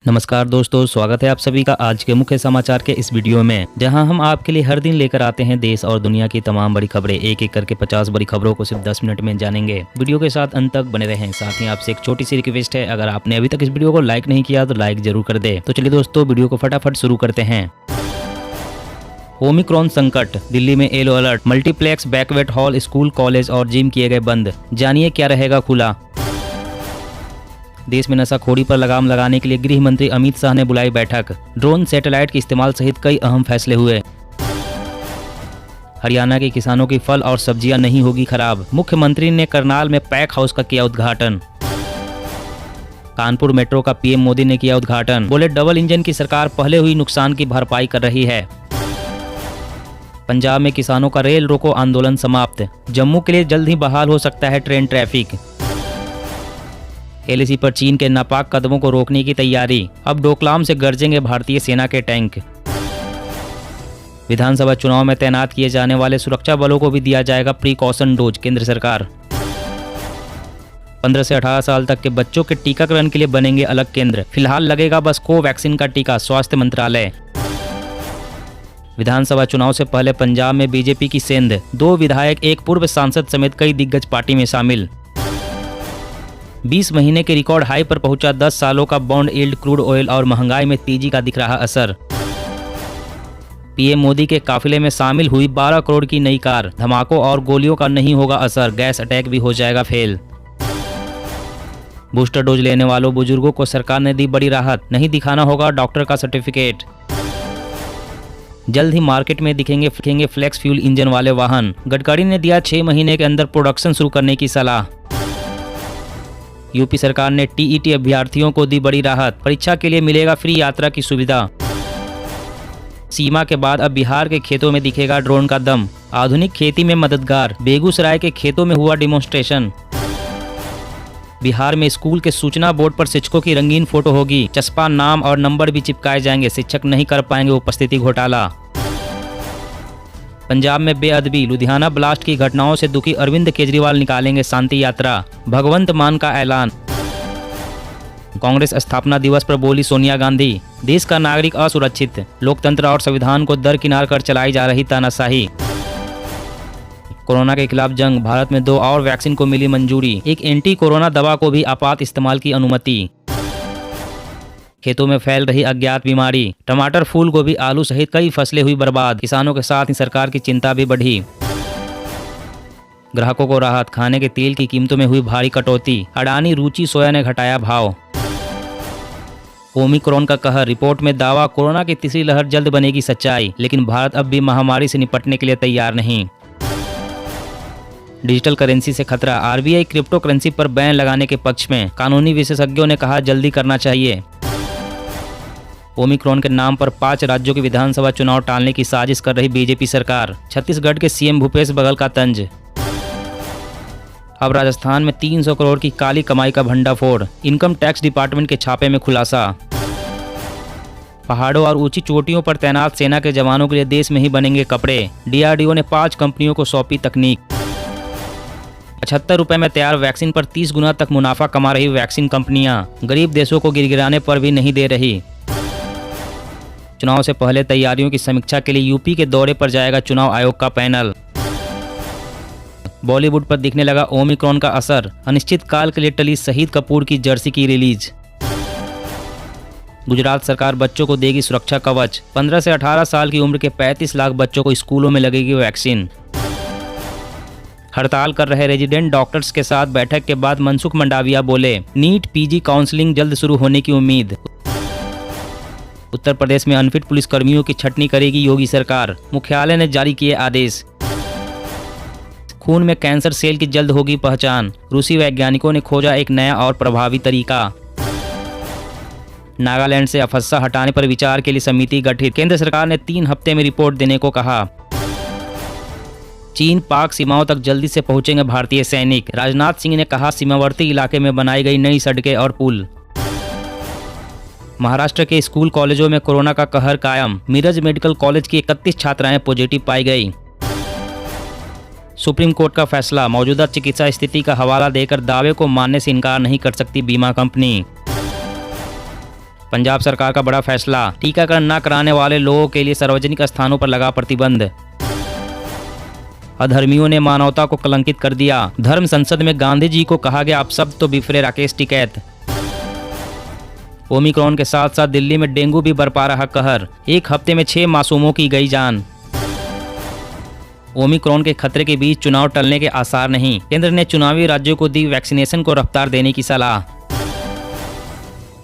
नमस्कार दोस्तों, स्वागत है आप सभी का आज के मुख्य समाचार के इस वीडियो में, जहां हम आपके लिए हर दिन लेकर आते हैं देश और दुनिया की तमाम बड़ी खबरें। एक एक करके 50 बड़ी खबरों को सिर्फ 10 मिनट में जानेंगे। वीडियो के साथ अंत तक बने रहें। साथ ही आपसे एक छोटी सी रिक्वेस्ट है, अगर आपने अभी तक इस वीडियो को लाइक नहीं किया तो लाइक जरूर कर दे। तो चलिए दोस्तों, वीडियो को फटाफट शुरू करते हैं। ओमिक्रॉन संकट, दिल्ली में yellow alert. Multiplex, banquet hall, school, college और जिम किए गए बंद। जानिए क्या रहेगा खुला। देश में नशाखोरी पर लगाम लगाने के लिए गृह मंत्री अमित शाह ने बुलाई बैठक। ड्रोन, सैटेलाइट के इस्तेमाल सहित कई अहम फैसले हुए। हरियाणा के किसानों की फल और सब्जियां नहीं होगी खराब। मुख्यमंत्री ने करनाल में पैक हाउस का किया उद्घाटन। कानपुर मेट्रो का पीएम मोदी ने किया उद्घाटन। बोले डबल इंजन की सरकार पहले हुई नुकसान की भरपाई कर रही है। पंजाब में किसानों का रेल रोको आंदोलन समाप्त। जम्मू के लिए जल्द ही बहाल हो सकता है ट्रेन ट्रैफिक। एलएसी पर चीन के नापाक कदमों को रोकने की तैयारी। अब डोकलाम से गरजेंगे भारतीय सेना के टैंक। विधानसभा चुनाव में तैनात किए जाने वाले सुरक्षा बलों को भी दिया जाएगा प्रीकॉशन डोज। केंद्र सरकार 15 से 18 साल तक के बच्चों के टीकाकरण के लिए बनेंगे अलग केंद्र। फिलहाल लगेगा बस कोवैक्सीन का टीका, स्वास्थ्य मंत्रालय। विधानसभा चुनाव से पहले पंजाब में बीजेपी की सेंध। 2 विधायक, 1 पूर्व सांसद समेत कई दिग्गज पार्टी में शामिल। 20 महीने के रिकॉर्ड हाई पर पहुंचा 10 सालों का बॉन्ड यील्ड। क्रूड ऑयल और महंगाई में तेजी का दिख रहा असर। पीएम मोदी के काफिले में शामिल हुई 12 करोड़ की नई कार। धमाकों और गोलियों का नहीं होगा असर, गैस अटैक भी हो जाएगा फेल। बूस्टर डोज लेने वालों बुजुर्गों को सरकार ने दी बड़ी राहत। नहीं दिखाना होगा डॉक्टर का सर्टिफिकेट। जल्द ही मार्केट में दिखेंगे फ्लेक्स फ्यूल इंजन वाले वाहन। गडकरी ने दिया 6 महीने के अंदर प्रोडक्शन शुरू करने की सलाह। यूपी सरकार ने टीईटी अभ्यर्थियों को दी बड़ी राहत। परीक्षा के लिए मिलेगा फ्री यात्रा की सुविधा। सीमा के बाद अब बिहार के खेतों में दिखेगा ड्रोन का दम। आधुनिक खेती में मददगार। बेगूसराय के खेतों में हुआ डिमॉन्स्ट्रेशन। बिहार में स्कूल के सूचना बोर्ड पर शिक्षकों की रंगीन फोटो होगी। चस्पा, नाम और नंबर भी चिपकाए जाएंगे। शिक्षक नहीं कर पाएंगे उपस्थिति घोटाला। पंजाब में बेअदबी। लुधियाना ब्लास्ट की घटनाओं से दुखी अरविंद केजरीवाल निकालेंगे शांति यात्रा। भगवंत मान का ऐलान। कांग्रेस स्थापना दिवस पर बोली सोनिया गांधी, देश का नागरिक असुरक्षित। लोकतंत्र और संविधान को दरकिनार कर चलाई जा रही तानाशाही। कोरोना के खिलाफ जंग। भारत में 2 और वैक्सीन को मिली मंजूरी। एक एंटी कोरोना दवा को भी आपात इस्तेमाल की अनुमति। खेतों में फैल रही अज्ञात बीमारी। टमाटर, फूल गोभी, आलू सहित कई फसलें हुई बर्बाद। किसानों के साथ ही सरकार की चिंता भी बढ़ी। ग्राहकों को राहत। खाने के तेल की कीमतों में हुई भारी कटौती। अडानी, रुचि सोया ने घटाया भाव। ओमिक्रॉन का कहर। रिपोर्ट में दावा, कोरोना की तीसरी लहर जल्द बनेगी सच्चाई। लेकिन भारत अब भी महामारी से निपटने के लिए तैयार नहीं। डिजिटल करेंसी से खतरा। आरबीआई क्रिप्टो करेंसी पर बैन लगाने के पक्ष में। कानूनी विशेषज्ञों ने कहा जल्दी करना चाहिए। ओमिक्रॉन के नाम पर 5 राज्यों के विधानसभा चुनाव टालने की साजिश कर रही बीजेपी सरकार। छत्तीसगढ़ के सीएम भूपेश बघेल का तंज। अब राजस्थान में 300 करोड़ की काली कमाई का भंडाफोड़। इनकम टैक्स डिपार्टमेंट के छापे में खुलासा। पहाड़ों और ऊंची चोटियों पर तैनात सेना के जवानों के लिए देश में ही बनेंगे कपड़े। डीआरडीओ ने 5 कंपनियों को सौंपी तकनीक। 75 रुपए में तैयार वैक्सीन पर 30 गुना तक मुनाफा कमा रही वैक्सीन कंपनियां। गरीब देशों को गिरगिराने पर भी नहीं दे रही। चुनाव से पहले तैयारियों की समीक्षा के लिए यूपी के दौरे पर जाएगा चुनाव आयोग का पैनल। बॉलीवुड पर दिखने लगा ओमिक्रॉन का असर। अनिश्चित काल के लिए टली शहीद कपूर की जर्सी की रिलीज। गुजरात सरकार बच्चों को देगी सुरक्षा कवच। 15 से 18 साल की उम्र के 35 लाख बच्चों को स्कूलों में लगेगी वैक्सीन। हड़ताल कर रहे रेजिडेंट डॉक्टर्स के साथ बैठक के बाद मनसुख मंडाविया बोले, नीट पीजी काउंसलिंग जल्द शुरू होने की उम्मीद। उत्तर प्रदेश में अनफिट पुलिसकर्मियों की छटनी करेगी योगी सरकार। मुख्यालय ने जारी किए आदेश। खून में कैंसर सेल की जल्द होगी पहचान। रूसी वैज्ञानिकों ने खोजा एक नया और प्रभावी तरीका। नागालैंड से अफस्सा हटाने पर विचार के लिए समिति गठित। केंद्र सरकार ने 3 हफ्ते में रिपोर्ट देने को कहा। चीन पाक सीमाओं तक जल्दी से पहुंचेंगे भारतीय सैनिक। राजनाथ सिंह ने कहा सीमावर्ती इलाके में बनाई गई नई सड़कें और पुल। महाराष्ट्र के स्कूल कॉलेजों में कोरोना का कहर कायम। मिरज मेडिकल कॉलेज की 31 छात्राएं पॉजिटिव पाई गई। सुप्रीम कोर्ट का फैसला। मौजूदा चिकित्सा स्थिति का हवाला देकर दावे को मानने से इनकार नहीं कर सकती बीमा कंपनी। पंजाब सरकार का बड़ा फैसला, टीकाकरण न कराने वाले लोगों के लिए सार्वजनिक स्थानों पर लगा प्रतिबंध। अधर्मियों ने मानवता को कलंकित कर दिया, धर्म संसद में गांधी जी को कहा गया आप सब तो बिफरे राकेश टिकैत। ओमिक्रॉन के साथ साथ दिल्ली में डेंगू भी बरपा रहा कहर, एक हफ्ते में 6 मासूमों की गई जान। ओमिक्रॉन के खतरे के बीच चुनाव टलने के आसार नहीं, केंद्र ने चुनावी राज्यों को दी वैक्सीनेशन को रफ्तार देने की सलाह।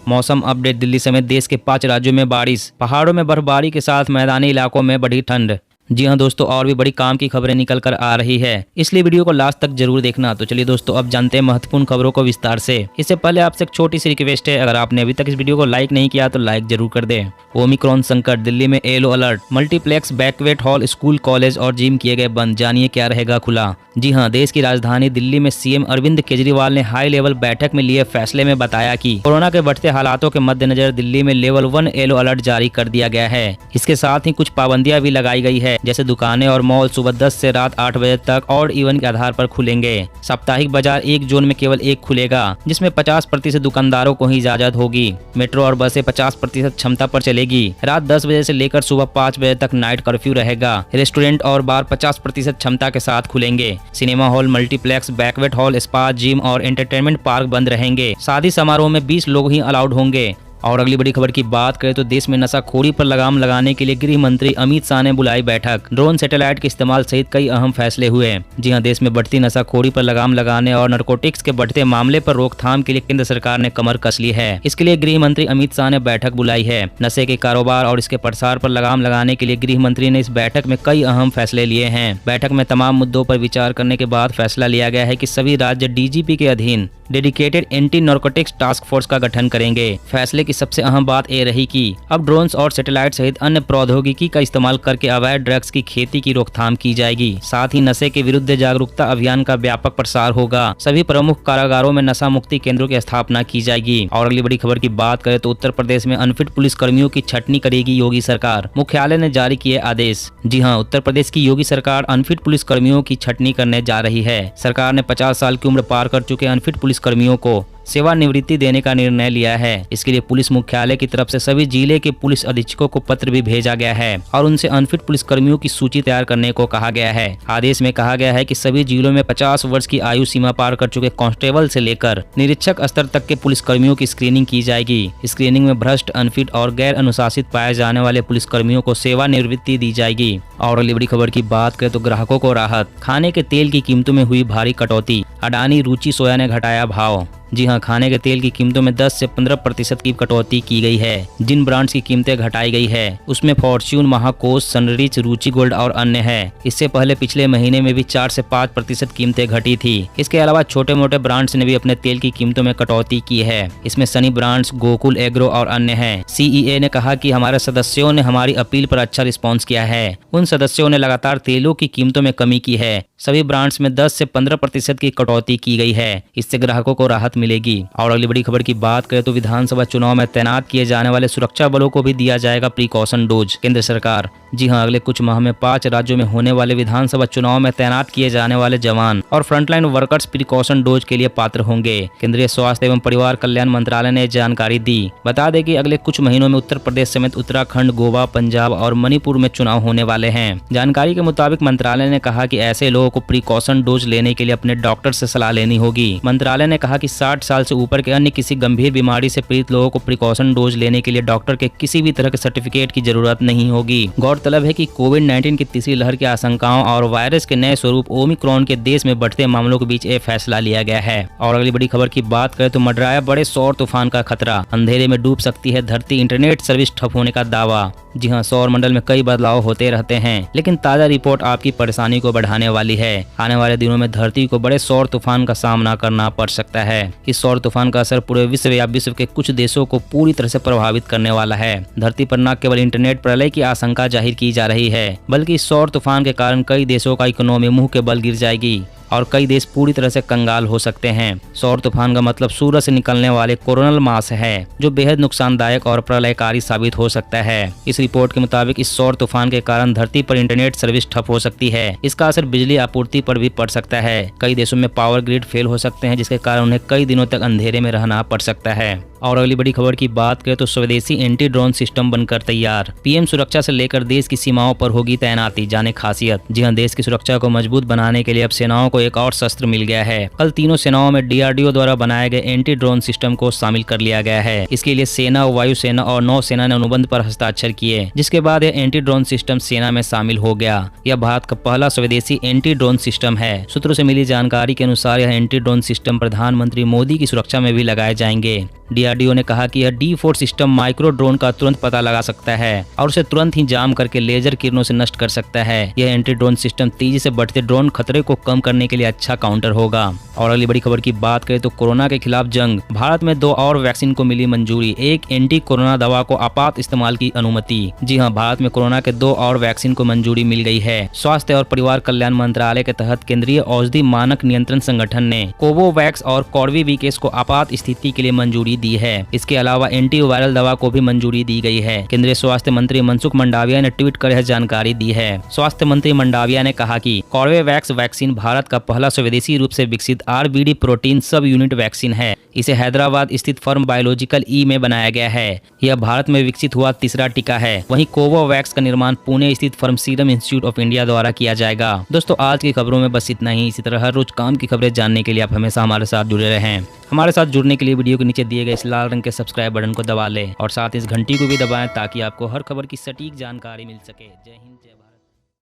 मौसम अपडेट, दिल्ली समेत देश के 5 राज्यों में बारिश, पहाड़ों में बर्फबारी के साथ मैदानी इलाकों में बढ़ी ठंड। जी हाँ दोस्तों, और भी बड़ी काम की खबरें निकल कर आ रही है, इसलिए वीडियो को लास्ट तक जरूर देखना। तो चलिए दोस्तों, अब जानते हैं महत्वपूर्ण खबरों को विस्तार से। इससे पहले आपसे एक छोटी सी रिक्वेस्ट है, अगर आपने अभी तक इस वीडियो को लाइक नहीं किया तो लाइक जरूर कर दें। ओमिक्रॉन संकट, दिल्ली में yellow alert, multiplex, banquet hall, school, college और जिम किए गए बंद, जानिए क्या रहेगा खुला। जी हाँ, देश की राजधानी दिल्ली में सीएम अरविंद केजरीवाल ने हाई लेवल बैठक में लिए फैसले में बताया कि कोरोना के बढ़ते हालातों के मद्देनजर दिल्ली में लेवल 1 येलो अलर्ट जारी कर दिया गया है। इसके साथ ही कुछ पाबंदियां भी लगाई गई है, जैसे दुकानें और मॉल सुबह 10 से रात 8 बजे तक और इवन के आधार पर खुलेंगे। साप्ताहिक बाजार एक जोन में केवल एक खुलेगा, जिसमें 50% दुकानदारों को ही इजाजत होगी। मेट्रो और बसें 50% क्षमता पर चलेगी। रात 10 बजे से लेकर सुबह 5 बजे तक नाइट कर्फ्यू रहेगा। रेस्टोरेंट और बार 50% क्षमता के साथ खुलेंगे। Cinema hall, multiplex, banquet hall, spa, gym और एंटरटेनमेंट पार्क बंद रहेंगे। शादी समारोह में 20 लोग ही अलाउड होंगे। और अगली बड़ी खबर की बात करें तो देश में नशाखोरी पर लगाम लगाने के लिए गृह मंत्री अमित शाह ने बुलाई बैठक। ड्रोन, सैटेलाइट के इस्तेमाल सहित कई अहम फैसले हुए। जी हां, देश में बढ़ती नशाखोरी पर लगाम लगाने और नारकोटिक्स के बढ़ते मामले पर रोकथाम के लिए केंद्र सरकार ने कमर कस ली है। इसके लिए गृह मंत्री अमित शाह ने बैठक बुलाई है। नशे के कारोबार और इसके प्रसार पर लगाम लगाने के लिए गृह मंत्री ने इस बैठक में कई अहम फैसले लिए हैं। बैठक में तमाम मुद्दों पर विचार करने के बाद फैसला लिया गया है कि सभी राज्य डीजीपी के अधीन dedicated anti narcotics task force का गठन करेंगे। फैसले की सबसे अहम बात ये रही कि अब ड्रोन्स और सैटेलाइट सहित अन्य प्रौद्योगिकी का इस्तेमाल करके अवैध ड्रग्स की खेती की रोकथाम की जाएगी। साथ ही नशे के विरुद्ध जागरूकता अभियान का व्यापक प्रसार होगा। सभी प्रमुख कारागारों में नशा मुक्ति केंद्रों की स्थापना की जाएगी। और अगली बड़ी खबर की बात करें तो उत्तर प्रदेश में अनफिट पुलिस कर्मियों की छटनी करेगी योगी सरकार, मुख्यालय ने जारी किए आदेश। जी हाँ, उत्तर प्रदेश की योगी सरकार अनफिट पुलिस कर्मियों की छटनी करने जा रही है। सरकार ने 50 साल की उम्र पार कर चुके अनफिट पुलिस कर्मियों को सेवानिवृत्ति देने का निर्णय लिया है। इसके लिए पुलिस मुख्यालय की तरफ से सभी जिले के पुलिस अधीक्षकों को पत्र भी भेजा गया है और उनसे अनफिट पुलिस कर्मियों की सूची तैयार करने को कहा गया है। आदेश में कहा गया है कि सभी जिलों में 50 वर्ष की आयु सीमा पार कर चुके कांस्टेबल से लेकर निरीक्षक स्तर तक के पुलिस कर्मियों की स्क्रीनिंग की जाएगी। स्क्रीनिंग में भ्रष्ट, अनफिट और गैर अनुशासित पाए जाने वाले पुलिस कर्मियों को सेवानिवृत्ति दी जाएगी। और अगली बड़ी खबर की बात करें तो ग्राहकों को राहत, खाने के तेल की कीमतों में हुई भारी कटौती, अडानी रुचि सोया ने घटाया भाव। जी हां, खाने के तेल की कीमतों में 10 से 15% की कटौती की गई है। जिन ब्रांड्स की कीमतें घटाई गई है उसमें फॉर्च्यून, महाकोश, सनरिच, रुचि गोल्ड और अन्य है। इससे पहले पिछले महीने में भी 4 से 5% कीमतें घटी थी। इसके अलावा छोटे मोटे ब्रांड्स ने भी अपने तेल की कीमतों में कटौती की है। इसमें सनी ब्रांड्स, गोकुल एग्रो और अन्य हैं। सीईए ने कहा कि हमारे सदस्यों ने हमारी अपील पर अच्छा रिस्पॉन्स किया है। उन सदस्यों ने लगातार तेलों की कीमतों में कमी की है। सभी ब्रांड्स में 10 से 15% की कटौती की गई है। इससे ग्राहकों को राहत मिलेगी। और अगली बड़ी खबर की बात करें तो विधानसभा चुनाव में तैनात किए जाने वाले सुरक्षा बलों को भी दिया जाएगा प्रिकॉशन डोज। केंद्र सरकार, जी हां, अगले कुछ माह में 5 राज्यों में होने वाले विधानसभा चुनाव में तैनात किए जाने वाले जवान और फ्रंटलाइन वर्कर्स प्रिकॉशन डोज के लिए पात्र होंगे। केंद्रीय स्वास्थ्य एवं परिवार कल्याण मंत्रालय ने जानकारी दी। बता दें कि अगले कुछ महीनों में उत्तर प्रदेश समेत उत्तराखंड, गोवा, पंजाब और मणिपुर में चुनाव होने वाले हैं। जानकारी के मुताबिक मंत्रालय ने कहा कि ऐसे लोगों को प्रिकॉशन डोज लेने के लिए अपने डॉक्टर से सलाह लेनी होगी। मंत्रालय ने कहा कि 60 साल से ऊपर के अन्य किसी गंभीर बीमारी से पीड़ित लोगों को प्रिकॉशन डोज लेने के लिए डॉक्टर के किसी भी तरह के सर्टिफिकेट की जरूरत नहीं होगी। गौरतलब है कि कोविड-19 की तीसरी लहर की आशंकाओं और वायरस के नए स्वरूप ओमिक्रॉन के देश में बढ़ते मामलों के बीच ये फैसला लिया गया है। और अगली बड़ी खबर की बात करें तो मंडराया बड़े सौर तूफान का खतरा, अंधेरे में डूब सकती है धरती, इंटरनेट सर्विस ठप होने का दावा। जी हां, सौर मंडल में कई बदलाव होते रहते हैं, लेकिन ताजा रिपोर्ट आपकी परेशानी को बढ़ाने वाली है। आने वाले दिनों में धरती को बड़े सौर तूफान का सामना करना पड़ सकता है। इस सौर तूफान का असर पूरे विश्व या विश्व के कुछ देशों को पूरी तरह से प्रभावित करने वाला है। धरती पर न केवल इंटरनेट प्रलय की आशंका जाहिर की जा रही है, बल्कि इस सौर तूफान के कारण कई देशों का इकोनॉमी मुंह के बल गिर जाएगी। और कई देश पूरी तरह से कंगाल हो सकते हैं। सौर तूफान का मतलब सूरज से निकलने वाले कोरोनल मास है, जो बेहद नुकसानदायक और प्रलयकारी साबित हो सकता है। इस रिपोर्ट के मुताबिक इस सौर तूफान के कारण धरती पर इंटरनेट सर्विस ठप हो सकती है। इसका असर बिजली आपूर्ति पर भी पड़ सकता है। कई देशों में पावर ग्रिड फेल हो सकते हैं, जिसके कारण उन्हें कई दिनों तक अंधेरे में रहना पड़ सकता है। और अगली बड़ी खबर की बात करें तो स्वदेशी एंटी ड्रोन सिस्टम बनकर तैयार। पीएम सुरक्षा से लेकर देश की सीमाओं पर होगी तैनाती, जाने खासियत। जी हां, देश की सुरक्षा को मजबूत बनाने के लिए अब सेनाओं को एक और शस्त्र मिल गया है। कल तीनों सेनाओं में डीआरडीओ द्वारा बनाए गए एंटी ड्रोन सिस्टम को शामिल कर लिया गया है। इसके लिए सेना, वायुसेना और नौसेना ने अनुबंध पर हस्ताक्षर किए, जिसके बाद यह एंटी ड्रोन सिस्टम सेना में शामिल हो गया। यह भारत का पहला स्वदेशी एंटी ड्रोन सिस्टम है। सूत्रों से मिली जानकारी के अनुसार यह एंटी ड्रोन सिस्टम प्रधानमंत्री मोदी की सुरक्षा में भी लगाए जाएंगे। डीआरडीओ ने कहा कि यह D4 सिस्टम माइक्रो ड्रोन का तुरंत पता लगा सकता है और उसे तुरंत ही जाम करके लेजर किरणों से नष्ट कर सकता है। यह एंटी ड्रोन सिस्टम तेजी से बढ़ते ड्रोन खतरे को कम करने के लिए अच्छा काउंटर होगा। और अगली बड़ी खबर की बात करें तो कोरोना के खिलाफ जंग, भारत में 2 और वैक्सीन को मिली मंजूरी। एक एंटी कोरोना दवा को आपात इस्तेमाल की अनुमति। जी हां, भारत में कोरोना के 2 और वैक्सीन को मंजूरी मिल गई है। स्वास्थ्य और परिवार कल्याण मंत्रालय के तहत केंद्रीय औषधि मानक नियंत्रण संगठन ने कोवोवैक्स और कॉर्बेवैक्स को आपात स्थिति के लिए मंजूरी दी है। इसके अलावा एंटीवायरल दवा को भी मंजूरी दी गई है। केंद्रीय स्वास्थ्य मंत्री मनसुख मंडाविया ने ट्वीट कर यह जानकारी दी है। स्वास्थ्य मंत्री मंडाविया ने कहा कि कॉर्बेवैक्स वैक्सीन भारत का पहला स्वदेशी रूप से विकसित आरबीडी प्रोटीन सब यूनिट वैक्सीन है। इसे हैदराबाद स्थित फर्म बायोलॉजिकल ई में बनाया गया है। यह भारत में विकसित हुआ तीसरा टीका है। वहीं कोवोवैक्स का निर्माण पुणे स्थित firm serum institute of India द्वारा किया जाएगा। दोस्तों, आज की खबरों में बस इतना ही। इसी तरह हर रोज काम की खबरें जानने के लिए आप हमेशा हमारे साथ जुड़े रहें। हमारे साथ जुड़ने के लिए वीडियो के नीचे दिए गए इस लाल रंग के सब्सक्राइब बटन को दबा लें और साथ इस घंटी को भी दबाएं, ताकि आपको हर खबर की सटीक जानकारी मिल सके। जय हिंद, जय भारत।